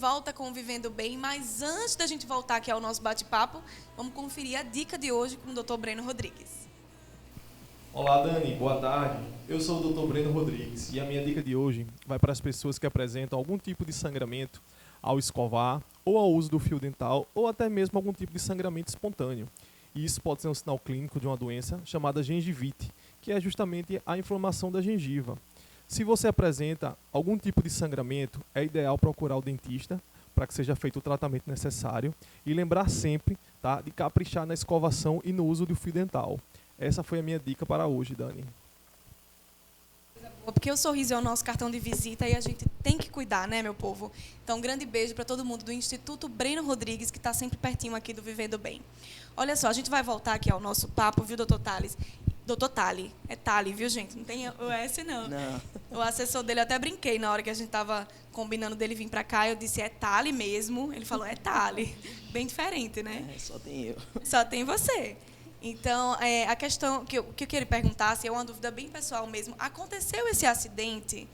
volta com o Vivendo Bem, mas antes da gente voltar aqui ao nosso bate-papo, vamos conferir a dica de hoje com o Dr. Breno Rodrigues. Olá, Dani, boa tarde. Eu sou o Dr. Breno Rodrigues e a minha dica de hoje vai para as pessoas que apresentam algum tipo de sangramento ao escovar ou ao uso do fio dental ou até mesmo algum tipo de sangramento espontâneo. E isso pode ser um sinal clínico de uma doença chamada gengivite, que é justamente a inflamação da gengiva. Se você apresenta algum tipo de sangramento, é ideal procurar o dentista para que seja feito o tratamento necessário e lembrar sempre, tá, de caprichar na escovação e no uso do fio dental. Essa foi a minha dica para hoje, Dani. Porque o sorriso é o nosso cartão de visita e a gente tem que cuidar, né, meu povo? Então, um grande beijo para todo mundo do Instituto Breno Rodrigues, que está sempre pertinho aqui do Vivendo Bem. Olha só, a gente vai voltar aqui ao nosso papo, viu, doutor Thales? Doutor Tali, é Tali, viu, gente? Não tem o S, não. O assessor dele, eu até brinquei na hora que a gente estava combinando dele vir para cá, eu disse, é Tali mesmo? Ele falou, é Tali. Bem diferente, né? Só tem eu. Só tem você. Então, a questão que eu queria perguntar, se é uma dúvida bem pessoal mesmo, aconteceu esse acidente,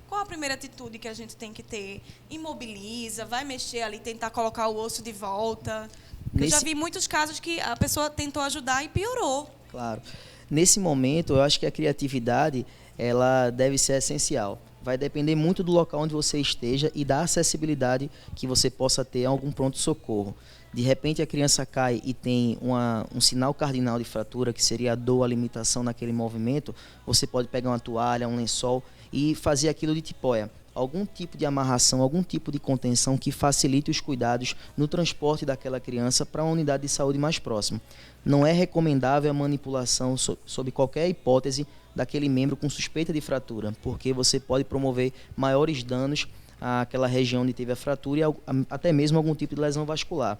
qual a primeira atitude que a gente tem que ter? Imobiliza, vai mexer ali, tentar colocar o osso de volta? Eu já vi muitos casos que a pessoa tentou ajudar e piorou. Claro. Nesse momento, eu acho que a criatividade ela deve ser essencial. Vai depender muito do local onde você esteja e da acessibilidade que você possa ter a algum pronto-socorro. De repente, a criança cai e tem um sinal cardinal de fratura, que seria a dor, a limitação naquele movimento, você pode pegar uma toalha, um lençol e fazer aquilo de tipóia. Algum tipo de amarração, algum tipo de contenção que facilite os cuidados no transporte daquela criança para uma unidade de saúde mais próxima. Não é recomendável a manipulação sob qualquer hipótese daquele membro com suspeita de fratura, porque você pode promover maiores danos àquela região onde teve a fratura e até mesmo algum tipo de lesão vascular.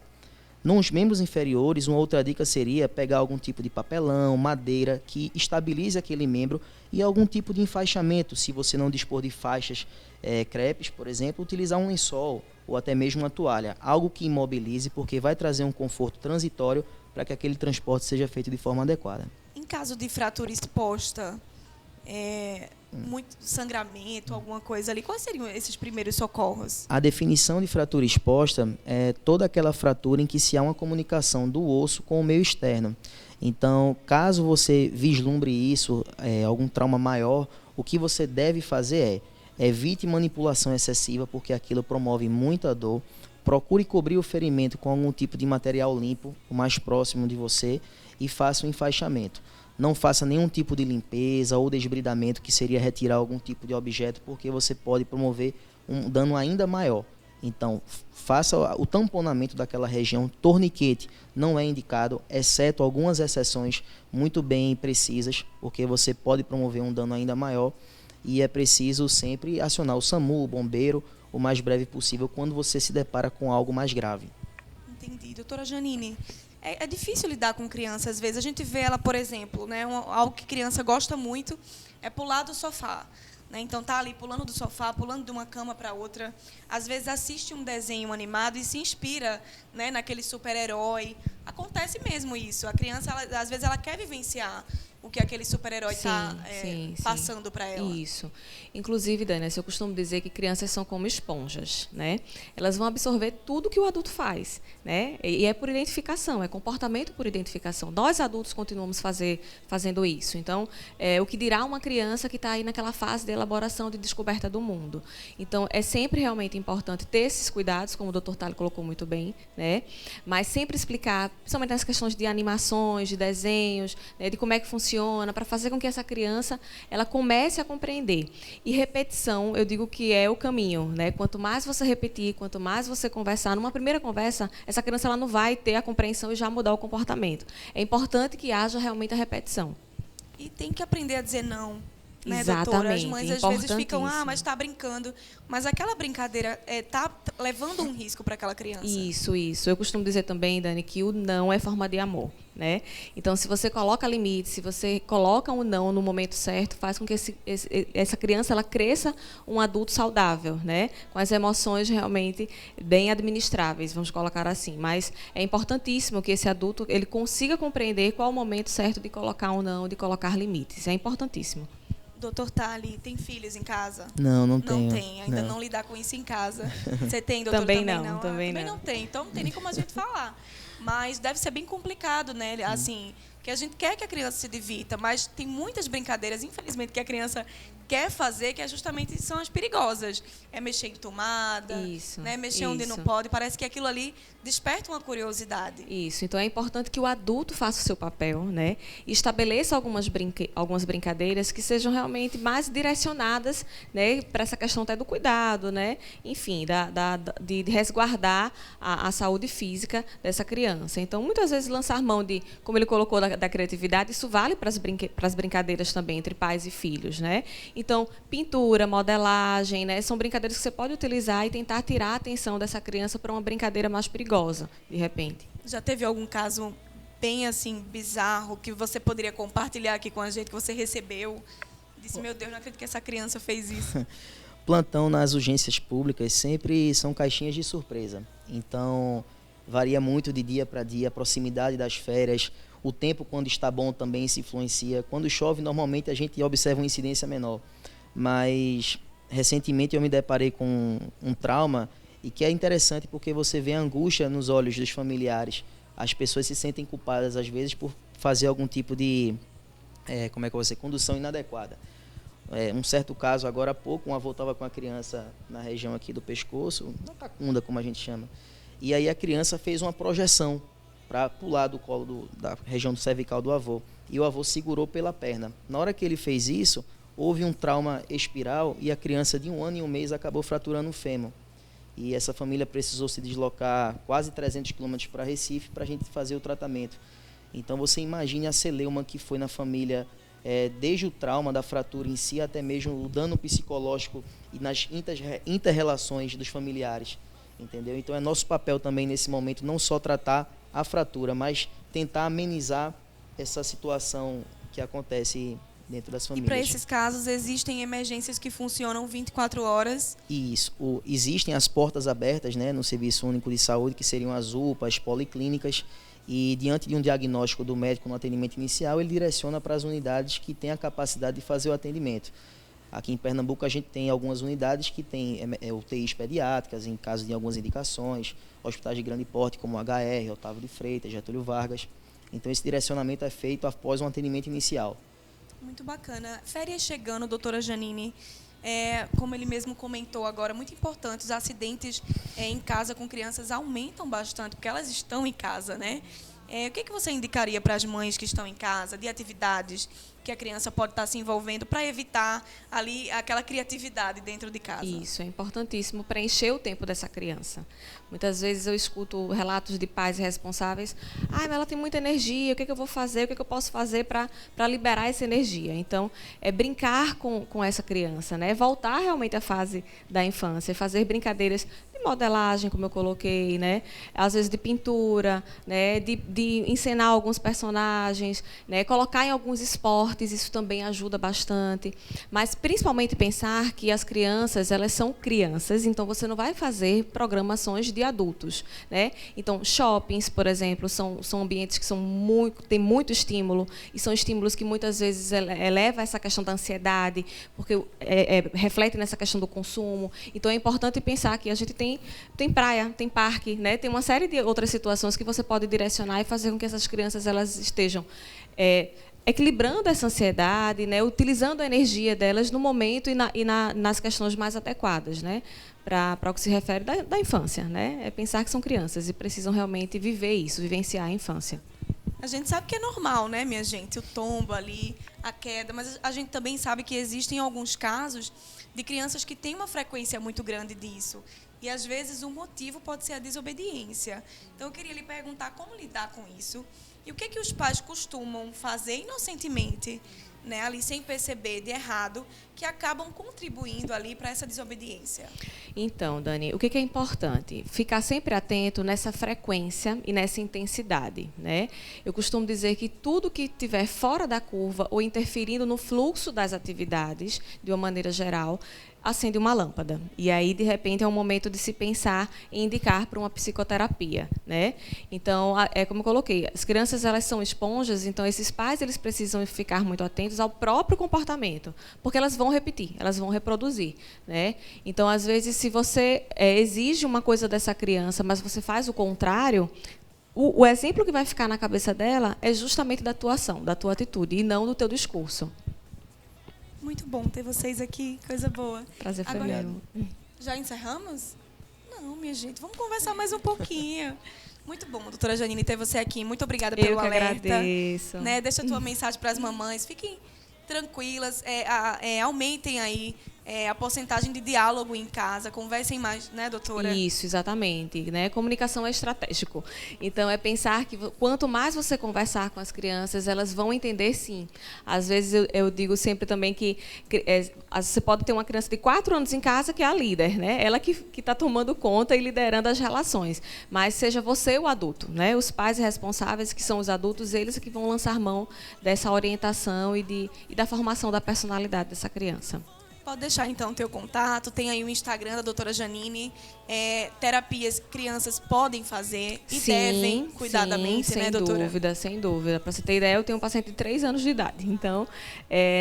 Nos membros inferiores, uma outra dica seria pegar algum tipo de papelão, madeira, que estabilize aquele membro e algum tipo de enfaixamento. Se você não dispor de faixas crepes, por exemplo, utilizar um lençol ou até mesmo uma toalha. Algo que imobilize, porque vai trazer um conforto transitório para que aquele transporte seja feito de forma adequada. Em caso de fratura exposta, muito sangramento, alguma coisa ali, quais seriam esses primeiros socorros? A definição de fratura exposta é toda aquela fratura em que se há uma comunicação do osso com o meio externo. Então, caso você vislumbre isso, algum trauma maior, o que você deve fazer evite manipulação excessiva, porque aquilo promove muita dor. Procure cobrir o ferimento com algum tipo de material limpo, o mais próximo de você, e faça um enfaixamento. Não faça nenhum tipo de limpeza ou desbridamento, que seria retirar algum tipo de objeto, porque você pode promover um dano ainda maior. Então, faça o tamponamento daquela região. Torniquete não é indicado, exceto algumas exceções muito bem precisas, porque você pode promover um dano ainda maior. E é preciso sempre acionar o SAMU, o bombeiro, o mais breve possível, quando você se depara com algo mais grave. Entendi. Doutora Janine, é difícil lidar com criança, às vezes. A gente vê ela, por exemplo, né, algo que criança gosta muito é pular do sofá. Né? Então, está ali pulando do sofá, pulando de uma cama para outra. Às vezes, assiste um desenho animado e se inspira, né, naquele super-herói. Acontece mesmo isso. A criança, às vezes, ela quer vivenciar o que aquele super-herói está passando para ela. Isso. Inclusive, Dani, eu costumo dizer que crianças são como esponjas, né? Elas vão absorver tudo que o adulto faz, né? E é por identificação, é comportamento por identificação. Nós, adultos, continuamos fazendo isso. Então, o que dirá uma criança que está aí naquela fase de elaboração, de descoberta do mundo. Então, é sempre realmente importante ter esses cuidados, como o Dr. Tali colocou muito bem, né? Mas sempre explicar, principalmente nas questões de animações, de desenhos, né? De como é que funciona, para fazer com que essa criança ela comece a compreender. E repetição, eu digo que é o caminho, né? Quanto mais você repetir, quanto mais você conversar, numa primeira conversa, essa criança ela não vai ter a compreensão e já mudar o comportamento. É importante que haja realmente a repetição. E tem que aprender a dizer não. Né, exatamente, doutora? As mães às vezes ficam, mas está brincando. Mas aquela brincadeira está levando um risco para aquela criança. Isso. Eu costumo dizer também, Dani, que o não é forma de amor. Né? Então, se você coloca limites, se você coloca um não no momento certo, faz com que essa criança ela cresça um adulto saudável, né? Com as emoções realmente bem administráveis, vamos colocar assim. Mas é importantíssimo que esse adulto ele consiga compreender qual é o momento certo de colocar um não, de colocar limites. É importantíssimo. Doutor Tali, tem filhos em casa? Não Não tenho. tem, ainda não lidar com isso em casa. Você tem, doutor? Também Também não, não. também Também não. não tem, então não tem nem como a gente falar. Mas deve ser bem complicado, né? Assim, que a gente quer que a criança se divirta, mas tem muitas brincadeiras, infelizmente, que a criança quer fazer, que é justamente são as perigosas. É mexer em tomada, Isso, né? Mexer onde não isso. pode. Parece que aquilo ali desperta uma curiosidade. Isso, então é importante que o adulto faça o seu papel, né? E estabeleça algumas brincadeiras que sejam realmente mais direcionadas, né, para essa questão até do cuidado, né? Enfim, de resguardar a saúde física dessa criança. Então, muitas vezes, lançar mão de, como ele colocou, da criatividade, isso vale para as brincadeiras também entre pais e filhos, né? Então, pintura, modelagem, né, são brincadeiras que você pode utilizar e tentar tirar a atenção dessa criança para uma brincadeira mais perigosa, de repente. Já teve algum caso bem assim bizarro que você poderia compartilhar aqui com a gente, que você recebeu? Disse, meu Deus, não acredito que essa criança fez isso. Plantão nas urgências públicas sempre são caixinhas de surpresa. Então, varia muito de dia para dia, a proximidade das férias, o tempo quando está bom também se influencia. Quando chove, normalmente a gente observa uma incidência menor. Mas, recentemente eu me deparei com um trauma e que é interessante porque você vê a angústia nos olhos dos familiares. As pessoas se sentem culpadas, às vezes, por fazer algum tipo de condução inadequada. Um certo caso, agora há pouco, um avô estava com a criança na região aqui do pescoço, na cacunda, como a gente chama. E aí a criança fez uma projeção para pular do colo da região do cervical do avô. E o avô segurou pela perna. Na hora que ele fez isso, houve um trauma espiral e a criança de 1 ano e 1 mês acabou fraturando o fêmur. E essa família precisou se deslocar quase 300 quilômetros para Recife para a gente fazer o tratamento. Então você imagine a celeuma que foi na família, desde o trauma da fratura em si até mesmo o dano psicológico e nas inter-relações dos familiares. Entendeu? Então é nosso papel também nesse momento não só tratar a fratura, mas tentar amenizar essa situação que acontece dentro das E famílias. para esses casos, existem emergências que funcionam 24 horas. Isso. Existem as portas abertas, né, no Serviço Único de Saúde, que seriam as UPAs, policlínicas, e diante de um diagnóstico do médico no atendimento inicial, ele direciona para as unidades que têm a capacidade de fazer o atendimento. Aqui em Pernambuco a gente tem algumas unidades que têm UTIs pediátricas, em caso de algumas indicações, hospitais de grande porte como HR, Otávio de Freitas, Getúlio Vargas. Então esse direcionamento é feito após um atendimento inicial. Muito bacana. Férias chegando, doutora Janine. Como ele mesmo comentou agora, muito importante, os acidentes em casa com crianças aumentam bastante, porque elas estão em casa, né? O que você indicaria para as mães que estão em casa, de atividades que a criança pode estar se envolvendo para evitar ali aquela criatividade dentro de casa? Isso, é importantíssimo preencher o tempo dessa criança. Muitas vezes eu escuto relatos de pais responsáveis, mas ela tem muita energia, o que eu vou fazer, o que eu posso fazer para liberar essa energia? Então, é brincar com essa criança, né? Voltar realmente à fase da infância, fazer brincadeiras de modelagem, como eu coloquei, né? Às vezes de pintura, né? De encenar alguns personagens, né? Colocar em alguns esportes, isso também ajuda bastante. Mas, principalmente, pensar que as crianças, elas são crianças, então você não vai fazer programações de adultos, né? Então, shoppings, por exemplo, são ambientes que têm muito estímulo, e são estímulos que muitas vezes elevam essa questão da ansiedade, porque reflete nessa questão do consumo. Então, é importante pensar que a gente tem praia, tem parque, né? Tem uma série de outras situações que você pode direcionar e fazer com que essas crianças elas estejam equilibrando essa ansiedade, né? Utilizando a energia delas no momento e nas questões mais adequadas, né? Para o que se refere da infância, né? É pensar que são crianças e precisam realmente viver isso, vivenciar a infância. A gente sabe que é normal, né, minha gente? O tombo ali, a queda, mas a gente também sabe que existem alguns casos de crianças que têm uma frequência muito grande disso. E, às vezes, o motivo pode ser a desobediência. Então, eu queria lhe perguntar como lidar com isso e o que os pais costumam fazer inocentemente, né, ali sem perceber de errado, que acabam contribuindo ali para essa desobediência. Então, Dani, o que é importante? Ficar sempre atento nessa frequência e nessa intensidade, né? Eu costumo dizer que tudo que estiver fora da curva ou interferindo no fluxo das atividades, de uma maneira geral, acende uma lâmpada. E aí, de repente, é um momento de se pensar em indicar para uma psicoterapia, né? Então, como eu coloquei, as crianças crianças, elas são esponjas, então esses pais, eles precisam ficar muito atentos ao próprio comportamento, porque elas vão repetir, elas vão reproduzir, né? Então, às vezes, se você exige uma coisa dessa criança, mas você faz o contrário, o exemplo que vai ficar na cabeça dela é justamente da tua ação, da tua atitude, e não do teu discurso. Muito bom ter vocês aqui, coisa boa. Prazer foi Agora, meu. já encerramos? Não, minha gente, vamos conversar mais um pouquinho. Muito bom, doutora Janine, ter você aqui. Muito obrigada pelo Eu que alerta. agradeço. Né? Deixa a tua mensagem para as mamães. Fiquem tranquilas, aumentem aí a porcentagem de diálogo em casa, conversem mais, né, doutora? Isso, exatamente. Né? Comunicação é estratégico. Então, é pensar que quanto mais você conversar com as crianças, elas vão entender, sim. Às vezes, eu digo sempre também que você pode ter uma criança de 4 anos em casa que é a líder, né? Ela que está tomando conta e liderando as relações. Mas seja você o adulto, né? Os pais responsáveis, que são os adultos, eles que vão lançar mão dessa orientação e da formação da personalidade dessa criança. Pode deixar, então, o teu contato. Tem aí o Instagram da doutora Janine. Terapias crianças podem fazer e devem cuidadamente, né, doutora? Sem dúvida, sem dúvida. Para você ter ideia, eu tenho um paciente de 3 anos de idade. Então,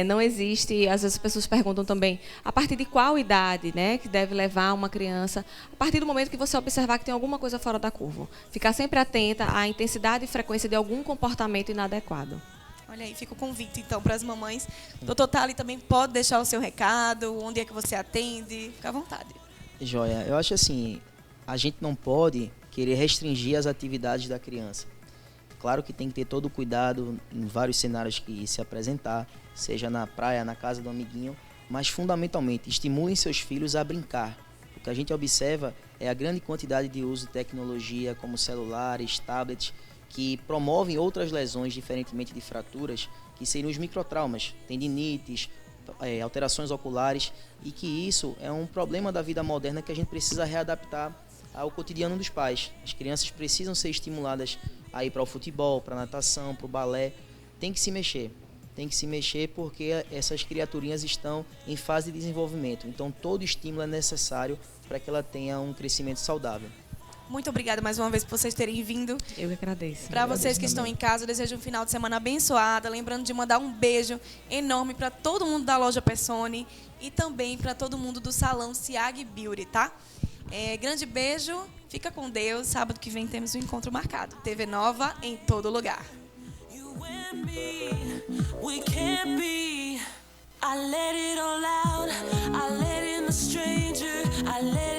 não existe... Às vezes as pessoas perguntam também, a partir de qual idade, né, que deve levar uma criança? A partir do momento que você observar que tem alguma coisa fora da curva. Ficar sempre atenta à intensidade e frequência de algum comportamento inadequado. Olha aí, fica o convite, então, para as mamães. Doutor Tali também pode deixar o seu recado, onde é que você atende, fica à vontade. Joia, eu acho assim, a gente não pode querer restringir as atividades da criança. Claro que tem que ter todo o cuidado em vários cenários que se apresentar, seja na praia, na casa do amiguinho, mas fundamentalmente estimulem seus filhos a brincar. O que a gente observa é a grande quantidade de uso de tecnologia, como celulares, tablets, que promovem outras lesões, diferentemente de fraturas, que seriam os microtraumas, tendinites, alterações oculares, e que isso é um problema da vida moderna que a gente precisa readaptar ao cotidiano dos pais. As crianças precisam ser estimuladas a ir para o futebol, para a natação, para o balé. Tem que se mexer porque essas criaturinhas estão em fase de desenvolvimento. Então, todo estímulo é necessário para que ela tenha um crescimento saudável. Muito obrigada mais uma vez por vocês terem vindo. Eu que agradeço. Para vocês que estão em casa, eu desejo um final de semana abençoado. Lembrando de mandar um beijo enorme para todo mundo da loja Persone e também para todo mundo do salão Siag Beauty, tá? Grande beijo, fica com Deus. Sábado que vem temos um encontro marcado. TV Nova em todo lugar. I let it all out. I let in the stranger. I let